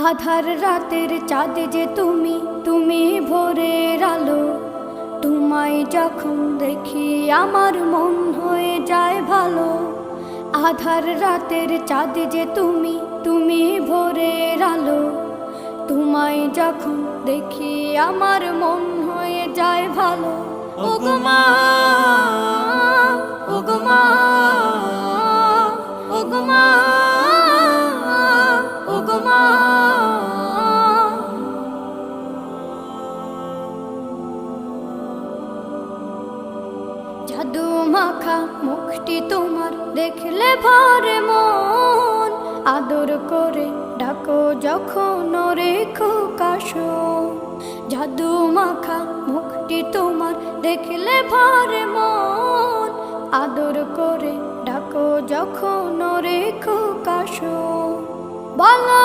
আধার রাতের চাঁদ যে তুমি, তুমি ভোরের আলো। তোমায় যখন দেখি আমার মন হয়ে যায় ভালো। আধার রাতের চাঁদ যে তুমি, তুমি ভোরের আলো। তোমায় যখন দেখি আমার মন হয়ে যায় ভালো। ওগো মা, ওগো মা, ওগো মা, ওগো মা। জাদু মাখা মুখটি তোমার দেখলে ভরে মন। আদর করে ডাকো যখন রেখো কাশো। জাদু মাখা মুখটি তোমার দেখলে ভরে মন। আদর করে ডাকো যখন রেখো কাশো। বলো